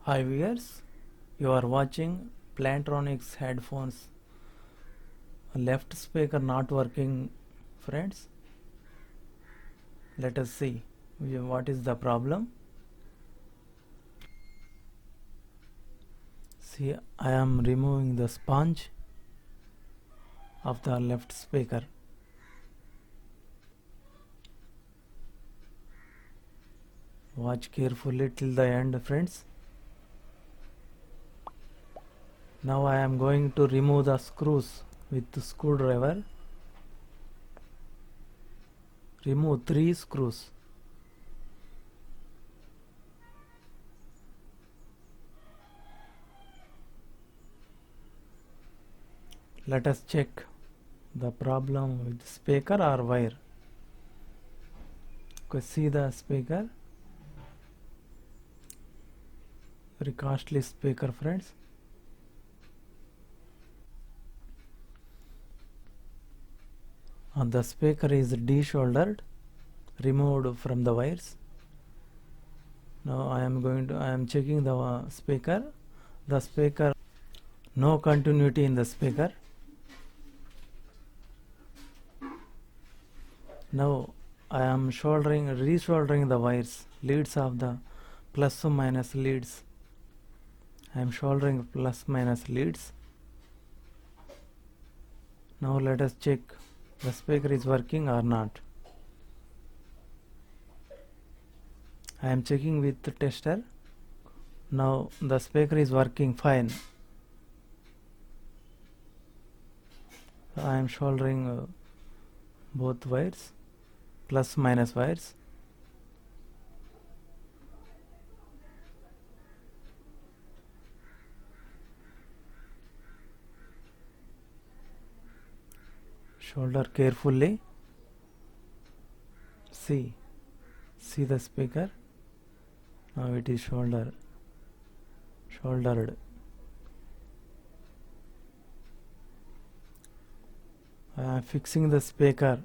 Hi viewers, you are watching plantronics headphones. Left speaker not working, friends. Let us see what is the problem. See, I am removing the sponge of the left speaker. Watch carefully till the end, friends. Now I am going to remove the screws with the screwdriver. Remove 3 screws. Let us check the problem with speaker or wire. Okay, see the speaker. Very costly speaker, friends. The speaker is de-shouldered, removed from the wires. Now I am checking the speaker. The speaker, no continuity in the speaker. Now I am resoldering the wires, leads of the plus or minus leads. I am soldering plus minus leads. Now let us check the speaker is working or not. I am checking with the tester. Now the speaker is working fine. I am soldering both wires, plus minus wires. Solder carefully. See the speaker. Now it is soldered. I am fixing the speaker.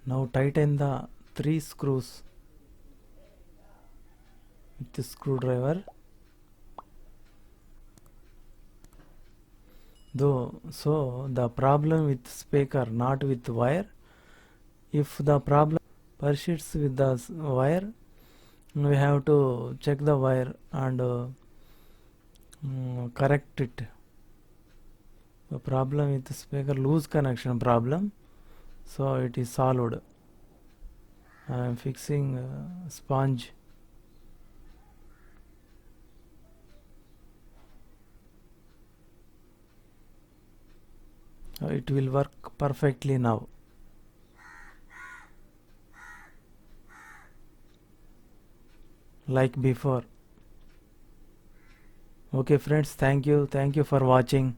Now tighten the 3 screws with the screwdriver. So the problem with speaker, not with wire. If the problem persists with the wire, we have to check the wire and correct it. The problem with the speaker, loose connection problem, so it is solved. I am fixing sponge. It will work perfectly now. Like before. Okay friends, thank you for watching.